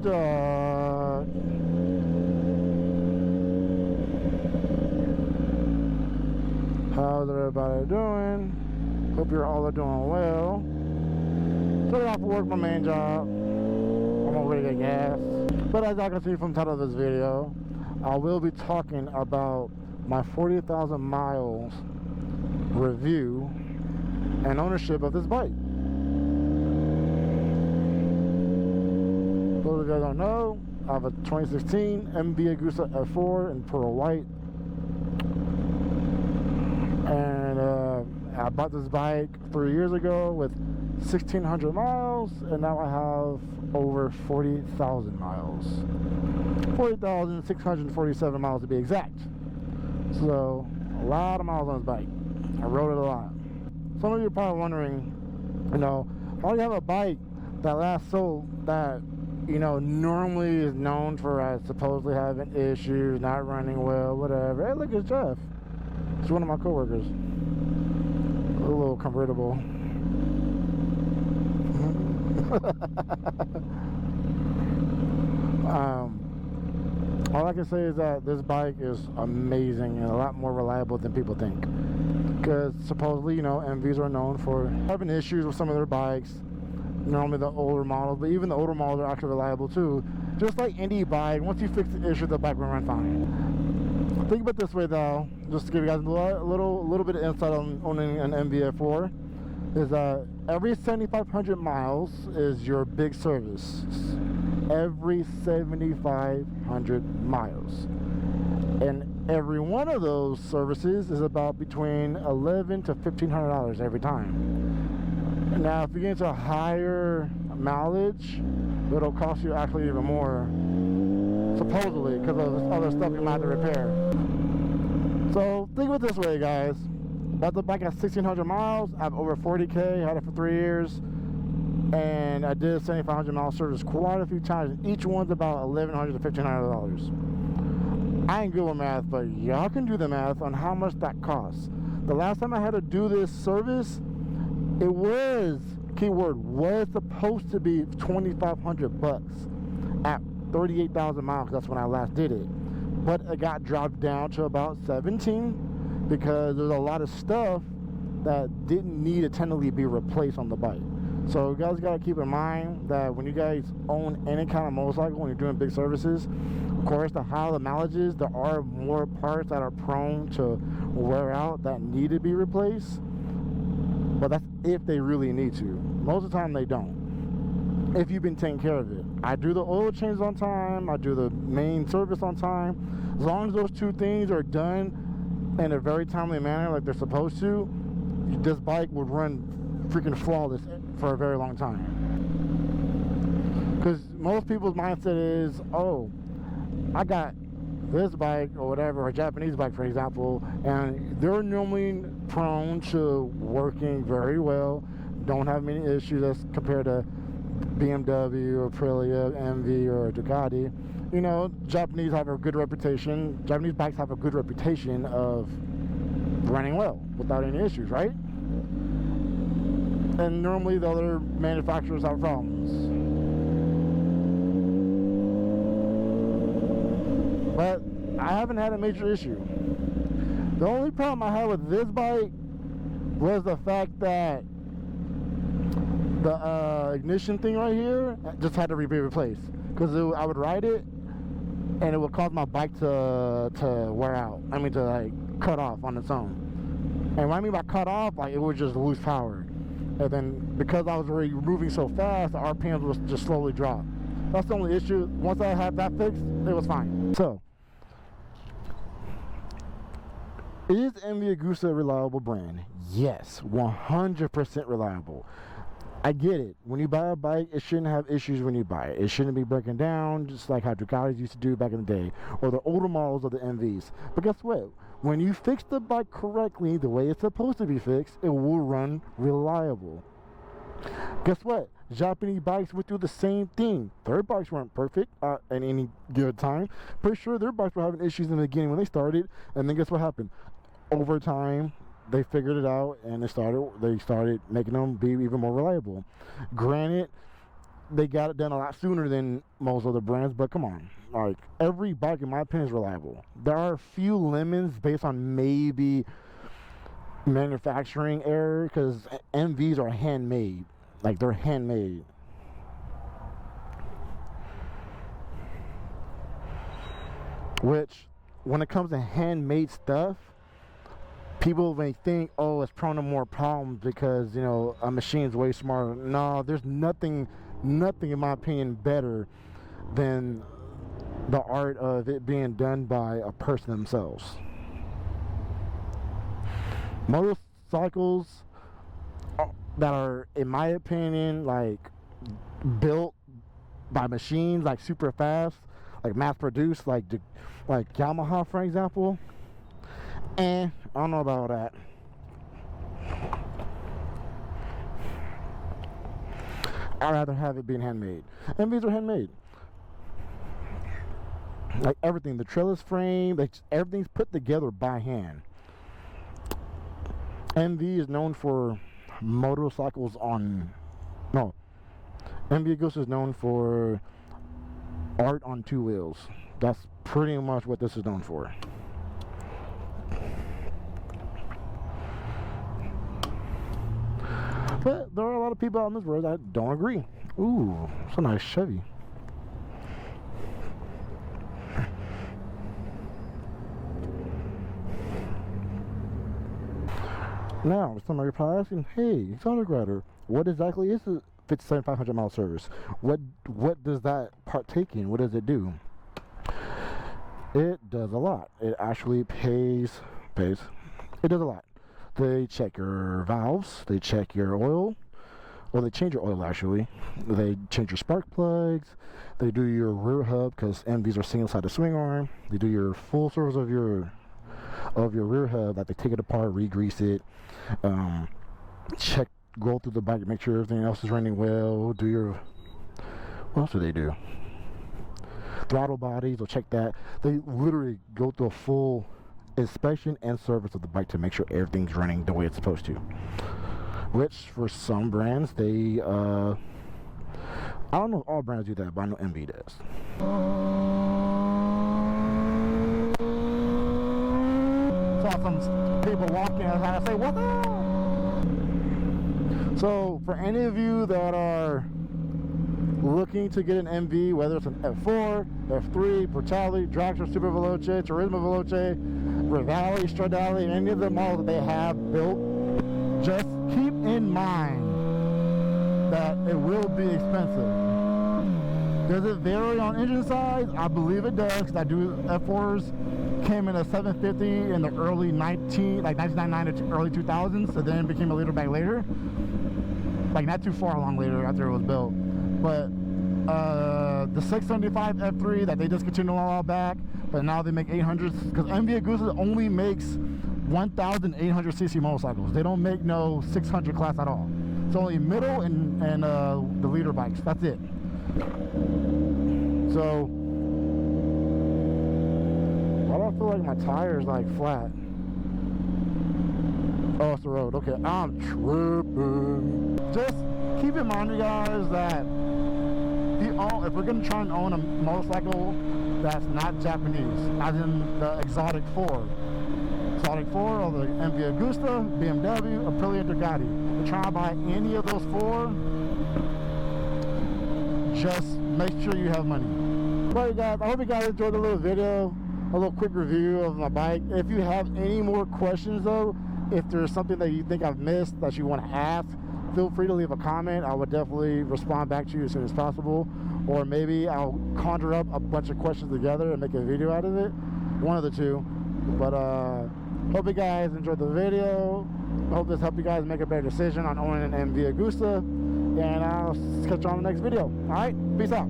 dog. How's everybody doing? Hope you're all doing well. Started off work, my main job. I'm over to get gas. But as y'all can see from the title of this video, I will be talking about my 40,000 miles review and ownership of this bike. Those of you guys don't know, I have a 2016 MV Agusta F4 in pearl white. And I bought this bike 3 years ago with 1,600 miles, and now I have over 40,000 miles. 40,647 miles to be exact. So, a lot of miles on this bike. I rode it a lot. Some of you are probably wondering, you know, how do you have a bike that lasts so, that, you know, normally is known for supposedly having issues, not running well, whatever. Hey, look, it's Jeff. It's one of my coworkers. A little convertible. All I can say is that this bike is amazing and a lot more reliable than people think. Because supposedly, you know, MVs are known for having issues with some of their bikes. Normally the older models, but even the older models are actually reliable too. Just like any bike, once you fix the issue, the bike will run fine. Think about it this way though, just to give you guys a little bit of insight on owning an MV-F4, is that every 7,500 miles is your big service. Every 7,500 miles. And every one of those services is about between $1,100 to $1,500 every time. Now, if you get into a higher mileage, it'll cost you actually even more, supposedly, because of this other stuff you might have to repair. So, think of it this way, guys. Bought the bike at 1,600 miles. I have over 40K, had it for 3 years. And I did 7,500 mile service quite a few times. Each one's about $1,100 to $1,500. I ain't good with math, but y'all can do the math on how much that costs. The last time I had to do this service, it was, keyword, was supposed to be 2,500 bucks at 38,000 miles. That's when I last did it. But it got dropped down to about 17 because there's a lot of stuff that didn't need to technically be replaced on the bike. So you guys gotta keep in mind that when you guys own any kind of motorcycle, when you're doing big services, of course, the higher the mileage is, there are more parts that are prone to wear out that need to be replaced. But that's if they really need to. Most of the time they don't, if you've been taking care of it. I do the oil changes on time, I do the main service on time. As long as those two things are done in a very timely manner like they're supposed to, this bike would run freaking flawless for a very long time. Because most people's mindset is, oh, I got this bike or whatever, or a Japanese bike for example, and they're normally prone to working very well, don't have many issues as compared to BMW or Aprilia, MV or Ducati. You know, Japanese have a good reputation. Japanese bikes have a good reputation of running well without any issues, right? And normally the other manufacturers have problems. But I haven't had a major issue. The only problem I had with this bike was the fact that the ignition thing right here just had to be replaced. Because I would ride it and it would cause my bike to wear out. I mean, to like cut off on its own. And what I mean by cut off, like it would just lose power. And then because I was already moving so fast, the RPMs would just slowly drop. That's the only issue. Once I had that fixed, it was fine. So, is MV Agusta a reliable brand? Yes, 100% reliable. I get it. When you buy a bike, it shouldn't have issues when you buy it. It shouldn't be breaking down just like how Ducatis used to do back in the day, or the older models of the MVs. But guess what? When you fix the bike correctly, the way it's supposed to be fixed, it will run reliable. Guess what? Japanese bikes went through the same thing. Their bikes weren't perfect at any given time. Pretty sure their bikes were having issues in the beginning when they started, and then guess what happened? Over time, they figured it out and they started making them be even more reliable. Granted, they got it done a lot sooner than most other brands, but come on. Like, every bike, in my opinion, is reliable. There are a few lemons based on maybe manufacturing error, because MVs are handmade. Like, they're handmade. Which, when it comes to handmade stuff, people may think, oh, it's prone to more problems because, you know, a machine's way smarter. No, there's nothing in my opinion better than the art of it being done by a person themselves. Motorcycles that are, in my opinion, like built by machines, like super fast, like mass produced, like Yamaha, for example, I don't know about that. I'd rather have it being handmade. And these are handmade. Like everything, the trellis frame, like everything's put together by hand. MV is known for motorcycles on, no, MV Agusta is known for art on two wheels. That's pretty much what this is known for. But there are a lot of people out in this world that don't agree. Ooh, it's a nice Chevy. Now, somebody probably asking, hey, exotic rider, what exactly is a 5,500 mile service? What does that partake in? What does it do? It does a lot. It actually pays. It does a lot. They check your valves, they check your oil, or they change your oil actually. They change your spark plugs, they do your rear hub, because MVs are single-sided swing arm. They do your full service of your rear hub, that they take it apart, re-grease it, check, go through the bike to make sure everything else is running well, do your, what else do they do? Throttle bodies, they'll check that. They literally go through a full inspection and service of the bike to make sure everything's running the way it's supposed to. Which for some brands, they I don't know if all brands do that, but I know MV does. Saw some people walking and I say, what the hell? So for any of you that are looking to get an MV, whether it's an F4, F3, Portale, Dragster, Super Veloce, Turismo Veloce, Rivale, Stradale, any of the models that they have built, just keep in mind that it will be expensive. Does it vary on engine size? I believe it does, because I do F4s came in a 750 in the early 1999 to early 2000s, so then it became a liter bag later. Like not too far along later after it was built. But the 675 F3 that they discontinued a while back, but now they make 800s, because MV Agusta only makes 1,800cc motorcycles. They don't make no 600 class at all. It's only middle and the liter bikes. That's it. So I don't feel like my tire's like flat. Oh, it's the road. Okay, I'm tripping. Just keep in mind, you guys, that if we're gonna try and own a motorcycle that's not Japanese, as in the Exotic 4 or the MV Agusta, BMW, Aprilia, Ducati, if you're trying to buy any of those four, just make sure you have money. But guys, I hope you guys enjoyed the little video, a little quick review of my bike. If you have any more questions though, if there's something that you think I've missed that you want to ask, feel free to leave a comment. I would definitely respond back to you as soon as possible. Or maybe I'll conjure up a bunch of questions together and make a video out of it. One of the two. But hope you guys enjoyed the video. I hope this helped you guys make a better decision on owning an MV Agusta. And I'll catch you on the next video. Alright, peace out.